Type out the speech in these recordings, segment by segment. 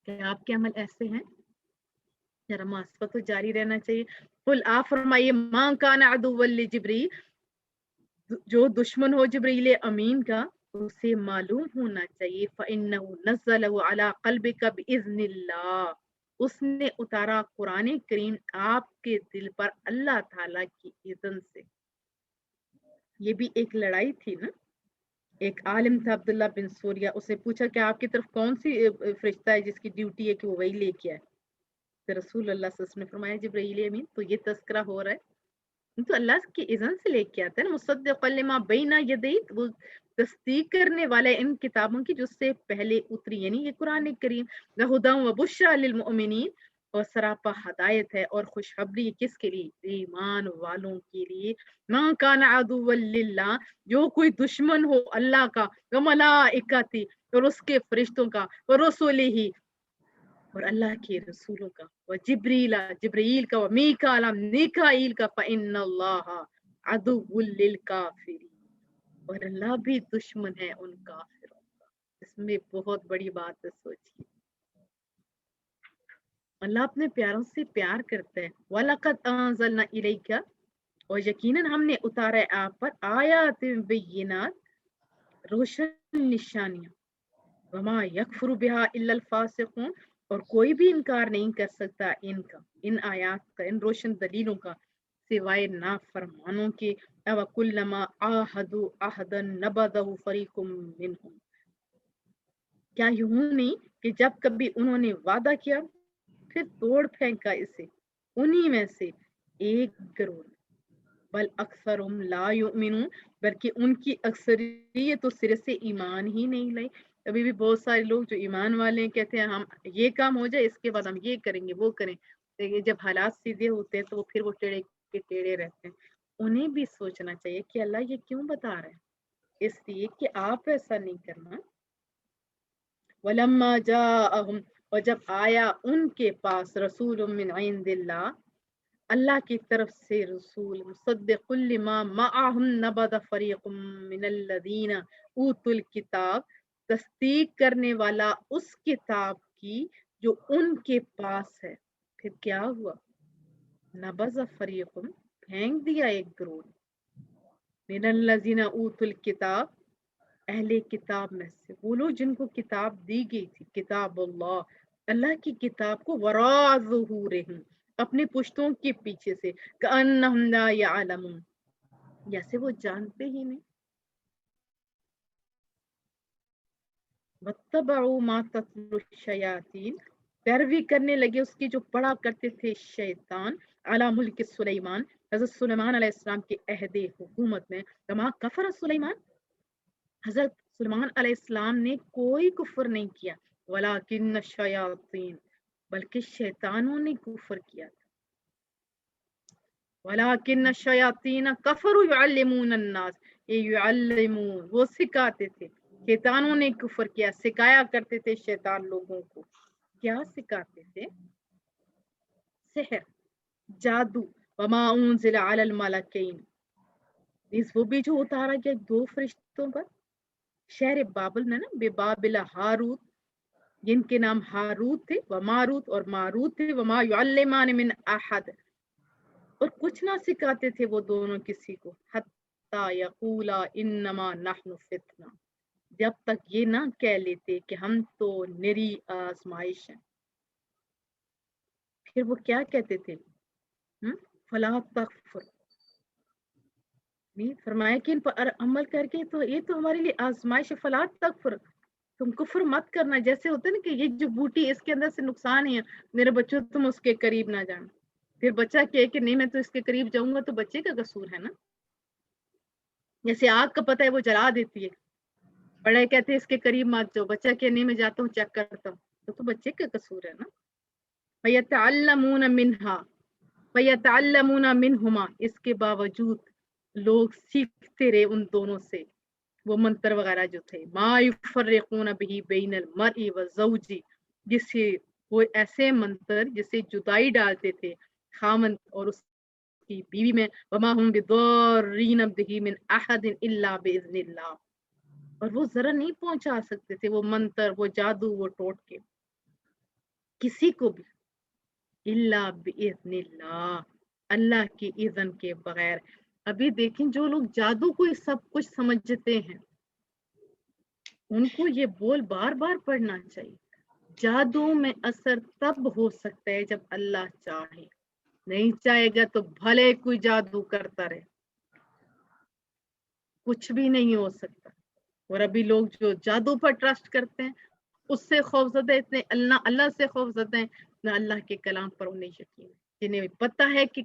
क्या आपके अमल ऐसे हैं? जरा मास्क तो जारी रहना चाहिए। कुल आप फरमाइए मां कान अदुव्वल जिब्रील, जो दुश्मन हो जिब्रील अमीन का उसे मालूम होना चाहिए फ़इन्नहु नज़्ज़लहु अला क़ल्बिका बिइज़्निल्लाह, उसने उतारा कुरान करीम आपके दिल पर अल्लाह ताला की इज़्न से। ये भी एक लड़ाई थी ना। एक आलिम था अब्दुल्ला बिन सूरिया, उसने पूछा कि आपकी तरफ कौन सी फरिश्ता है जिसकी ड्यूटी है कि वो वही लेके आए। तो रसूल अल्लाह सल्लल्लाहु अलैहि वसल्लम ने फरमाया जिब्रील अमीन। तो ये तज़किरा हो रहा है तो अल्लाह की इज़्न से लेके आता है ना। मुसद्दिक़न लिमा बैना यदैहि, वो तस्दीक करने वाला है इन किताबों की जो उससे पहले उतरी, यानी ये कुरान करीम। वहुदन व बुश्रा लिल मुमिनीन, और सरापा हदायत है और खुशखबरी किसके लिए? ईमान वालों के लिए। मा कान अदुव्वन लिल्लाह, जो कोई दुश्मन हो अल्लाह का, व मलाइकती, और उसके फरिश्तों का, व रसूलिही, और अल्लाह के रसूलों का, व जिब्रीला, जिब्रील का, व मीकाला, मीकाईल का, फ़इन्नल्लाह अदुव्वुल लिल काफिरीन, और अल्लाह भी दुश्मन है उन काफिरों का। इसमें बहुत बड़ी बात है, सोचिए। अल्लाह अपने प्यारों से प्यार करता है। वलक़द अंज़लना इलैका, और यकीनन हमने उतारा है आप पर आयातिन बेय्यिनात, रोशन निशानियां। वमा यकफुरु बिहा इल्लल फासिकून, और कोई भी इनकार नहीं कर सकता इनका, इन आयात का, इन रोशन दलीलों का, सिवाय नाफरमानों के। अव कुल्लमा आहदु अहदन नबदहु फरीकुम मिनहुम, क्या यूं नहीं कि जब कभी उन्होंने वादा किया फिर तोड़ फेंका इसे, उन्हीं में से एक गिरोह। बल अक्सरुम ला युमिनून, बल्कि उनकी अक्सरियत तो सिरे से ईमान ही नहीं लाई। अभी भी बहुत सारे लोग जो ईमान वाले हैं कहते हैं हम ये काम हो जाए इसके बाद हम ये करेंगे वो करें, लेकिन जब हालात सीधे होते हैं तो वो फिर वो टेढ़े के टेढ़े रहते हैं। उन्हें भी सोचना चाहिए कि अल्लाह ये क्यों बता रहा है, इसलिए कि आप ऐसा नहीं करना। वलम्मा जाअहुम, और जब आया उनके पास रसूल मिन इंदिल्लाह, अल्लाह की तरफ से रसूल, मुसद्दिकुल लिमा मअहुम नबद फरीकुम मिनल्लज़ीना ऊतुल किताब, तस्दीक करने वाला उस किताब की जो उनके पास है। फिर क्या हुआ? नबज़ फरीकुम, फेंक दिया एक ग्रोह, मिनल्लज़ीना ऊतुल किताब, अहले किताब में से, वो लोग जिनको किताब दी गई थी, किताब अल्लाह, अल्लाह की किताब को, वरा ज़ुहूरिहिम, अपने पुश्तों के पीछे से, कअन्नहुम ला यअलमून, जैसे वो जानते ही नहीं। वत्तबअू मा तत्लु शयातीन, पैरवी करने लगे उसकी जो पढ़ा करते थे शैतान, अला मुल्क सुलेमान, हज़रत सुलेमान अलैहिस्सलाम के अहदे हुकूमत में। कमा कफर सुलेमान, हजरत सुलेमान अलैहिस्सलाम ने कोई कुफर नहीं किया, वलाकिन शयातीन, बल्कि शैतानों ने कुफर किया था। वलाकिन शयातीन कफरू युअल्लिमून अन्नास, ये युअल्लिमून वो सिखाते थे, शैतानों ने कुफर किया, सिखाया करते थे शैतान लोगों को। क्या सिखाते थे? सिहर, जादू। वमा उनज़िला अलल मलकैन, इस वो भी जो उतारा गया दो फरिश्तों पर शहर बाबल में ना, बेबाबिला हारूत, जिनके नाम हारूत थे, व मारूत, और मारूत थे, वमा युअल्लिमान मिन अहद, और कुछ ना सिखाते थे वो दोनों किसी को, हत्ता यकूला इन्नमा नहनु फितना, जब तक ये ना कह लेते कि हम तो निरी आजमाइश हैं। फिर वो क्या कहते थे? फला तकफुर, नहीं फरमाया कि इन पर अमल करके तो ये तो हमारे लिए आजमाइश है। फला तकफुर, तुम कुफ्र मत करना। जैसे होता है ना कि ये जो बूटी इसके अंदर से नुकसान है, मेरे बच्चों तुम उसके करीब ना जाना। फिर बच्चा कहे कि नहीं मैं तो इसके करीब जाऊंगा, तो बच्चे का कसूर है ना। जैसे आग का पता है वो जला देती है, बड़े कहते हैं इसके करीब मत जाओ, बच्चा कहे नहीं मैं जाता हूँ चेक करता हूँ, तो बच्चे का कसूर है ना। फयतअल्लमून मिन्हा फयतअल्लमून मिनहुमा, इसके बावजूद लोग सीखते रहे उन दोनों से, वो मंत्र वगैरह जो थे। मा युफर्रिकून बिही बैनल मरई व ज़ौजी, जिससे वो ऐसे मंत्र जिससे जुदाई डालते थे खामन और उसकी बीवी में। वमा हुम बिदर्रीन बिही मिन अहदिन इल्ला बिइज़निल्लाह, और वो जरा नहीं पहुंचा सकते थे वो मंत्र, वो जादू, वो टोटके। किसी को भी इल्ला बिइज़्निल्लाह, अल्लाह की इज़्न के बगैर। अभी देखें जो लोग जादू को ही सब कुछ समझते हैं, उनको ये बोल बार-बार पढ़ना चाहिए। जादू में असर तब हो सकता है जब अल्लाह चाहे, नहीं चाहेगा तो भले कोई जादू करता रहे, कुछ भी नहीं हो सकता। और अभी लोग जो जादू पर ट्रस्ट करते हैं, उससे खौफज़दा इतने अल्लाह अल्लाह से खौफज़दा हैं, ना अल्लाह के कलाम पर उन्हें यकीन है। जिन्हें पता है कि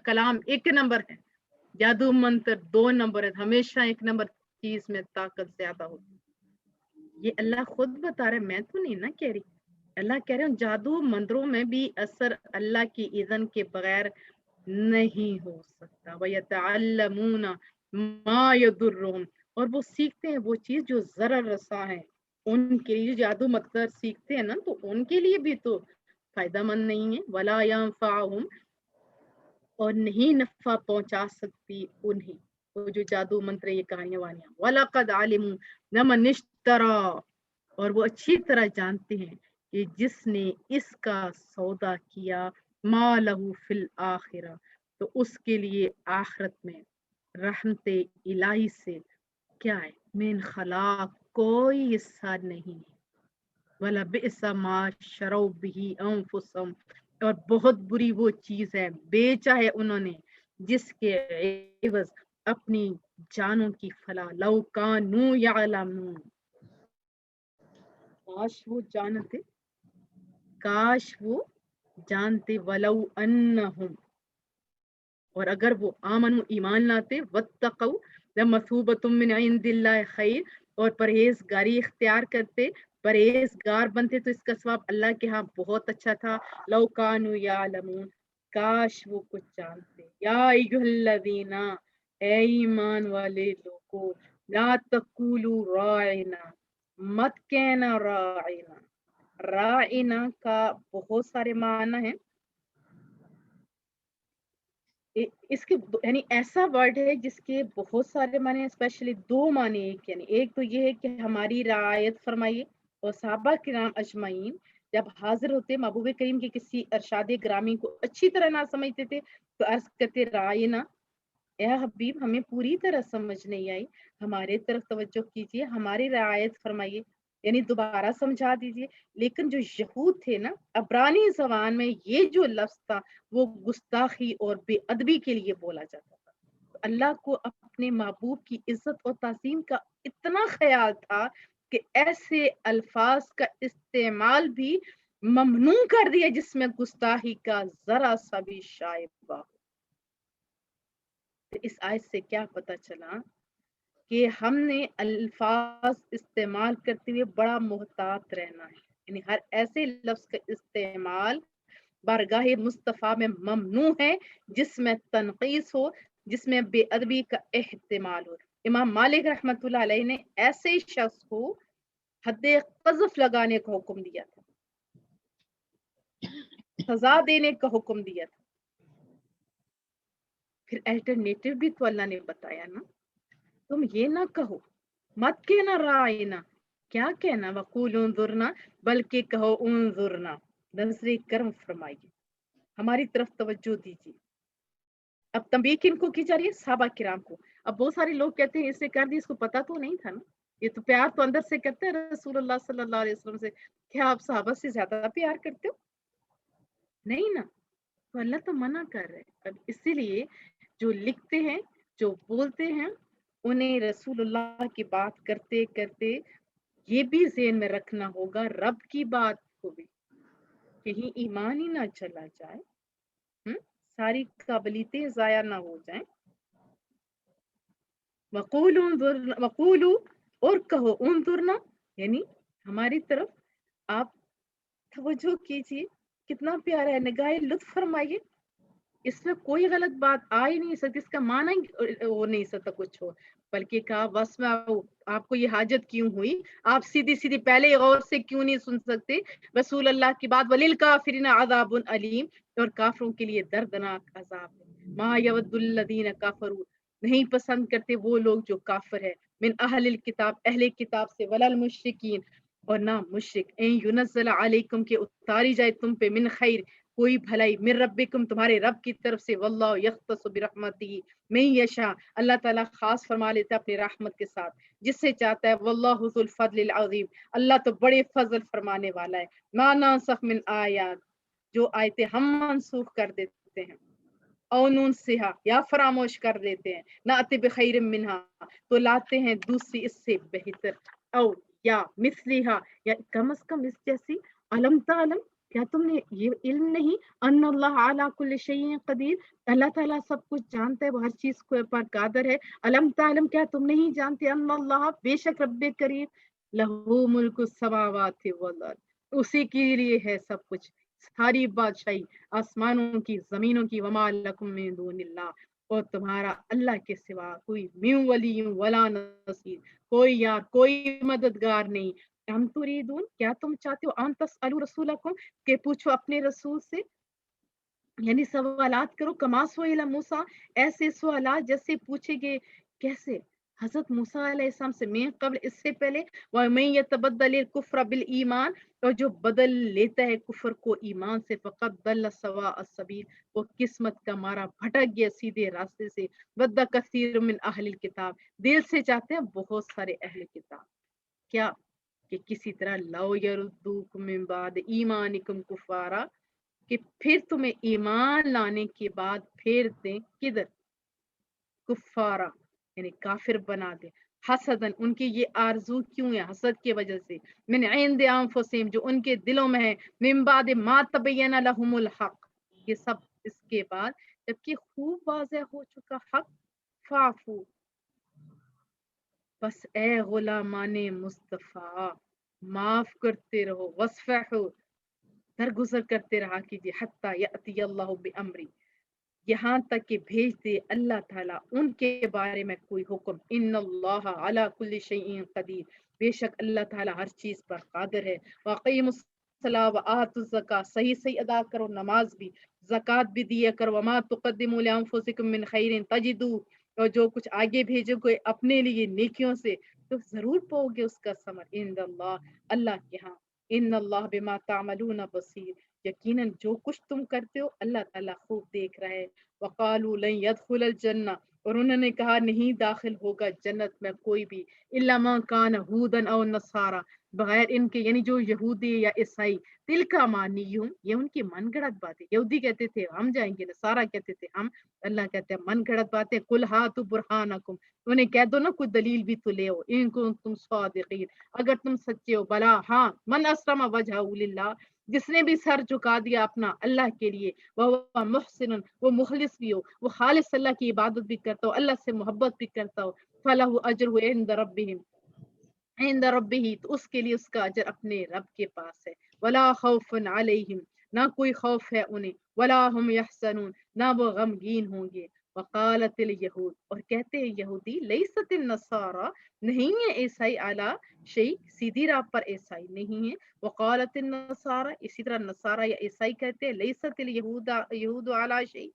कलाम एक नंबर है, जादू मंत्र 2 नंबर है, हमेशा 1 नंबर चीज़ में ताकत ज़्यादा होती है। ये अल्लाह खुद बता रहे हैं, मैं तो नहीं ना कह रही। अल्लाह कह रहे हैं जादू मंत्रों में भी असर अल्लाह की इज़्न के बगैर नहीं हो सकता। वयतअल्लमूना मा यदुर्रुहुम, और वो सीखते हैं वो चीज जो जरा रसा है उनके लिए। जादू मतलब सीखते हैं ना, तो उनके लिए भी तो फायदामंद नहीं है। वला यंफाहुम, और नहीं नफा पहुंचा सकती उन्हें वो जो जादू मंत्र ये कहानियां वानियां। वलकद आलिमू नमन इश्तरा, और वो अच्छी तरह जानते हैं कि जिसने इसका सौदा किया, मा लहू फिल आखिरा, तो उसके लिए आखिरत में रहमते इलाही से क्या है, मिन खलाक, कोई हिस्सा नहीं है। वला बिसा मा शरौ बिही अनफुसहुम, और बहुत बुरी वो चीज है बेचा है उन्होंने जिसके एवज अपनी जानों की फला। लौ कानू यअलमून, काश वो जानते, काश वो जानते। वलौ अन्नहुम, और अगर वो आमनु ईमान लाते, वत्तकौ लमसूबतुम मिन इंदिल्लाहि खैर, और परहेजगारी इख्तियार करते, परहेजगार बनते, तो इसका सवाब अल्लाह के यहाँ बहुत अच्छा था। लौ कानू यालमून, काश वो कुछ जानते। या अय्युहल्लज़ीना, ए ईमान वाले लोगों, ला तक़ूलू राइना, मत कहना राइना। राइना का बहुत सारे माना है। इसके यानी ऐसा वर्ड है जिसके बहुत सारे माने, स्पेशली 2 माने। एक यानी एक तो ये है कि हमारी रियायत फरमाइए, और सहाबा किराम अजमाइन जब हाजिर होते महबूब करीम के किसी अरशाद ग्रामी को अच्छी तरह ना समझते थे, तो अर्ज करते रायना, ए हबीब हमें पूरी तरह समझ नहीं आई, हमारे तरफ तवज्जो कीजिए, हमारी रियायत फरमाइए, यानी दोबारा समझा दीजिए। लेकिन जो यहूद थे ना, अब्रानी जबान में ये जो लफ्ज था वो गुस्ताखी और बेअदबी के लिए बोला जाता था। तो अल्लाह को अपने महबूब की इज्जत और ताज़ीम का इतना ख्याल था कि ऐसे अल्फाज का इस्तेमाल भी ममनू कर दिया जिसमें गुस्ताखी का जरा सा भी शायबा। तो इस आयत से क्या पता चला कि हमने अल्फाज इस्तेमाल करते हुए बड़ा मोहतात रहना है, यानी हर ऐसे लफ्ज का इस्तेमाल बारगाह मुस्तफ़ा में ममनू है जिसमें तनकीस हो, जिसमें बेअदबी का एहतिमाल हो। इमाम मालिक रहमतुल्लाह अलैह ने ऐसे शख्स को हद क़ज़फ़ लगाने का हुक्म दिया था, सजा देने का हुक्म दिया था। फिर अल्टरनेटिव भी तो अल्लाह ने बताया ना, तुम ये ना कहो, मत कहना राइना, क्या कहना, वक़ूल उन्ज़ुरना, बल्कि कहो उन्ज़ुरना, नज़रे कर्म फरमाइए, हमारी तरफ तवज्जो दीजिए। अब तंबीह किनको की जा रही है, सहाबा किराम को। अब बहुत सारे लोग कहते हैं इससे कर दी, इसको पता तो नहीं था ना, ये तो प्यार तो अंदर से करते हैं रसूलुल्लाह सल्लल्लाहु अलैहि वसल्लम से। क्या आप सहाबा से ज्यादा प्यार करते हो? नहीं ना। तो अल्लाह तो मना कर रहे हैं। अब इसीलिए जो लिखते हैं, जो बोलते हैं, उन्हें रसूलुल्लाह की बात करते करते ये भी ज़हन में रखना होगा रब की बात को भी, कहीं ईमान ही ना चला जाए, सारी काबिलियतें ज़ाया ना हो जाएं। वक़ूलू, और कहो उन्जुरना, यानी हमारी तरफ आप तवज्जो कीजिए, कितना प्यारा है, निगाहे लुत्फ फरमाइए, इसमें कोई गलत बात आ ही नहीं सकती, इसका माना ही हो नहीं सकता कुछ हो। बल्कि कहा बस में आपको ये हाजत क्यों हुई, आप सीधी सीधी पहले गौर से क्यों नहीं सुन सकते रसूल अल्लाह की बात। वलिल काफिरीन अज़ाबुन अलीम, और काफिरों के लिए दर्दनाक अजाब है। मा यवद्दुल लदीन काफरू, नहीं पसंद करते वो लोग जो काफिर है, मिन अहलिल किताब, अहले किताब से, वलल मुश्रिकीन, اور نہ مشرک این ینزل علیکم کے اتاری جائے تم پہ من خیر کوئی بھلائی من ربکم تمہارے رب کی طرف سے، واللہ یختص برحمتہ من یشاء اللہ تعالیٰ خاص فرما لیتا ہے اپنی رحمت کے ساتھ جس سے چاہتا ہے، واللہ ذو الفضل العظیم اللہ تو بڑے فضل فرمانے والا ہے۔ ما ننسخ من آیات جو آیتیں ہم منسوخ کر دیتے ہیں، او نون سہا یا فراموش کر دیتے ہیں، ناتی بخیر منہا تو لاتے ہیں دوسری اس سے بہتر، او یا مثلیہا یا کم از کم اس جیسی، علم تعلم کیا تم نے یہ علم نہیں، ان اللہ علی کل شیء قدیر اللہ تعالیٰ سب کچھ جانتا ہے، وہ ہر چیز کو پر قادر ہے، علم تعلم کیا تم نہیں جانتے، ان اللہ بے شک رب کریم لہو ملک السماوات والارض اسی کے لیے ہے سب کچھ، ساری بادشاہی آسمانوں کی زمینوں کی، وما لکم من دون اللہ اور تمہارا اللہ کے سوا کوئی من ولی ولا نصیر کوئی یار کوئی مددگار نہیں، ہم تریدون کیا تم چاہتے ہو ان تسالو رسولکم کہ پوچھو اپنے رسول سے، یعنی سوالات کرو، کما سئل موسیٰ ایسے سوالات جیسے پوچھے گے کیسے حضرت موسیٰ علیہ السلام سے من قبل اس سے پہلے، وَمَن يَتَبَدَّلِ الْكُفْرَ بِالْإِيمَانِ اور جو بدل لیتا ہے کفر کو ایمان سے، فقط ضل سواء السبیل وہ قسمت کا مارا بھٹک گیا سیدھے راستے سے، وَدَّ كَثِيرٌ مِّنْ أَهْلِ الْكِتَابِ دل سے چاہتے ہیں بہت سارے اہل کتاب کیا کہ کسی طرح لو يردوکم من بعد ایمانکم کفارا کہ پھر تمہیں ایمان لانے کے بعد پھیر دیں کدھر، کفارا یعنی کافر بنا دیں، حسدن ان کی یہ آرزو کیوں ہے، حسد کی وجہ سے، من عند انفسہم جو ان کے دلوں میں ہے، من بعد ما تبین لہم الحق یہ سب اس کے بعد جبکہ خوب واضح ہو چکا حق، فعفو بس اے غلامان مصطفیٰ معاف کرتے رہو، وصفحو درگزر کرتے رہا کیجیے، حتی یأتی اللہ بامری یہاں تک کہ بھیج دے اللہ تعالیٰ ان کے بارے میں کوئی حکم، ان اللہ علی کل شیء قدیر بے شک اللہ تعالیٰ ہر چیز پر قادر ہے، واقیم الصلاۃ وآتوا الزکاۃ صحیح صحیح ادا کرو نماز بھی زکوٰۃ بھی دیا کرو، وما تقدموا لانفسکم من خیر تجدوا اور جو کچھ آگے بھیجو گے اپنے لیے نیکیوں سے تو ضرور پاؤ گے اس کا ثمر، عند اللہ اللہ کے ہاں، ان اللہ بما تعملون بصیر یقیناً جو کچھ تم کرتے ہو اللہ تعالیٰ خوب دیکھ رہا ہے، وقالوا لن يدخل الجنہ اور انہوں نے کہا نہیں داخل ہوگا جنت میں کوئی بھی الا من کان ہودن او نصارا بغیر ان کے یعنی جو یہودی یا عیسائی، دل کا مانیہم یہ ان کی من گڑت باتیں، یہودی کہتے تھے ہم جائیں گے، نصارا کہتے تھے ہم، اللہ کہتے ہیں من گڑت باتیں، قل ہاتوا برہانکم انہیں کہہ دو نا کوئی دلیل بھی تو لے ہو، ان کو تم صادقین اگر تم سچے ہو، بلا ہاں من اسلم وجہہ للہ جس نے بھی سر جھکا دیا اپنا اللہ کے لیے، وہ محسن وہ مخلص بھی ہو، وہ خالص اللہ کی عبادت بھی کرتا ہو، اللہ سے محبت بھی کرتا ہو، فلہ اجر عند ربہم عند ربہ تو اس کے لیے اس کا اجر اپنے رب کے پاس ہے، ولا خوف علیہم نہ کوئی خوف ہے انہیں، ولا ہم یحزنون نہ وہ غمگین ہوں گے، وقالت الیہود اور کہتے ہیں یہودی لیست النصارى نہیں ہے عیسائی اعلی شیء سیدھی راہ پر عیسائی نہیں ہے، وقالت النصارى اسی طرح نصارہ یا عیسائی کہتے ہیں لیست یہود علی شیء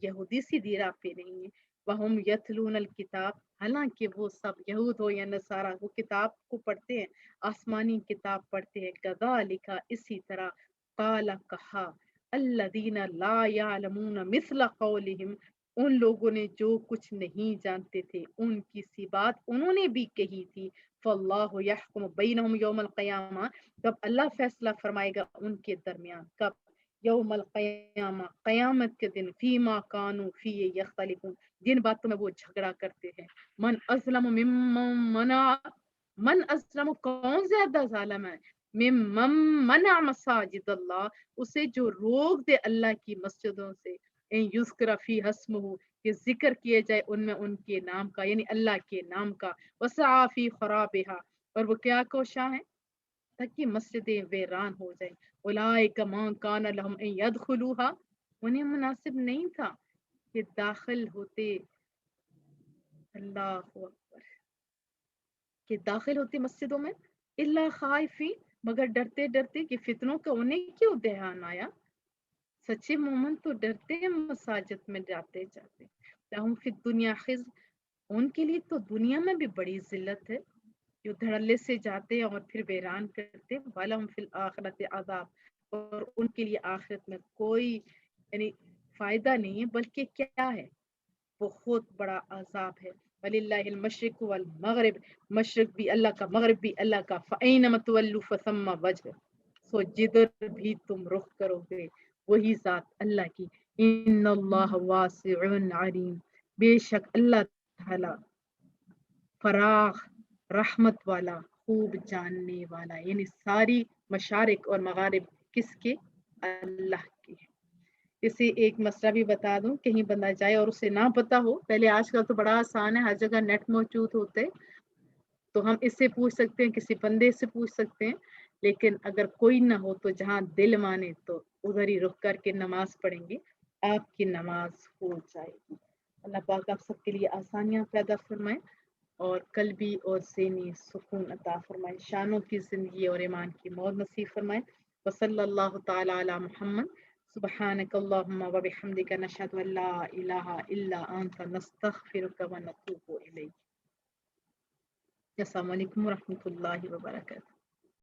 یہودی سیدھی راہ پہ نہیں ہے، وہم یتلون الکتاب حالانکہ وہ سب یہود ہو یا نصارہ وہ کتاب کو پڑھتے ہیں، آسمانی کتاب پڑھتے ہیں، کذالک اسی طرح قال کہا الذین لا یعلمون مثل قولہم ان لوگوں نے جو کچھ نہیں جانتے تھے ان کی سی بات انہوں نے بھی کہی تھی، فاللہ یحکم بینہم یوم القیامہ تب اللہ فیصلہ فرمائے گا ان کے درمیان، کب یوم القیامہ قیامت کے دن، فیما کانوا فیہ یختلفون جن باتوں میں وہ جھگڑا کرتے ہیں، من ازلم ممن منع من ازلم کون زیادہ ظالم ہے، ممن منع مساجد اللہ اسے جو روک دے اللہ کی مسجدوں سے، ان یذکر فی اسمہ کہ ذکر کیے جائے ان میں ان کے نام کا یعنی اللہ کے نام کا، وسعی فی خرابہا اور وہ کیا کوشاں ہیں تاکہ مسجدیں ویران ہو جائیں، اولئک ما کان لہم ان یدخلوها انہیں مناسب نہیں تھا کہ داخل ہوتے، اللہ اکبر کہ داخل ہوتے مسجدوں میں، الا خائفین مگر ڈرتے ڈرتے کہ فتنوں کا انہیں کیوں دھیان آیا، سچے مومن تو ڈرتے ہیں مساجد میں جاتے جاتے، لہم فی الدنیا خزی ان کے لیے تو دنیا میں بھی بڑی ذلت ہے، जो धड़ल्ले से जाते हैं और फिर बैरान करते हैं, वलहुम फिल आखिरति अज़ाब, और उनके लिए आखिरत में कोई यानी फायदा नहीं है बल्कि क्या है, बहुत बड़ा अजाब है। वलिल्लाहिल मशरिक वल मगरिब, मशरिक भी अल्लाह का, मगरिब भी अल्लाह का। फ़अयनमा तुवल्लू फ़सम्मा वजह, सो जिधर भी तुम रुख करोगे वही जात अल्लाह की। इन्नल्लाह वासिउन अलीम, बेशक अल्लाह ताला फराख रहमत वाला, खूब जानने वाला, यानी सारी मशारिक और मगारिब किसके, अल्लाह की है। इसे एक मसला भी बता दूं, कहीं बंदा जाए और उसे ना पता हो, पहले आजकल तो बड़ा आसान है, हर जगह नेट मौजूद होते हैं, तो हम इससे पूछ सकते हैं, किसी बंदे से पूछ सकते हैं। लेकिन अगर कोई ना हो तो जहां दिल माने तो उधर ही रुक करके नमाज पढ़ेंगे, आपकी नमाज हो जाएगी। अल्लाह पाक आप सबके लिए आसानियां पैदा फरमाए और कल्बी और ज़हनी सुकून अता फरमाए, शानों की ज़िंदगी और ईमान की मौत नसीब फरमाए। वसल्लल्लाहु ताला अला मुहम्मद, सुब्हानक अल्लाहुम्मा व बिहम्दिका, नशहदु अल्ला इलाहा इल्ला अंता, नस्तगफिरुका व नतूबु इलैक। अस्सलामु अलैकुम व रहमतुल्लाहि व बरकातहू।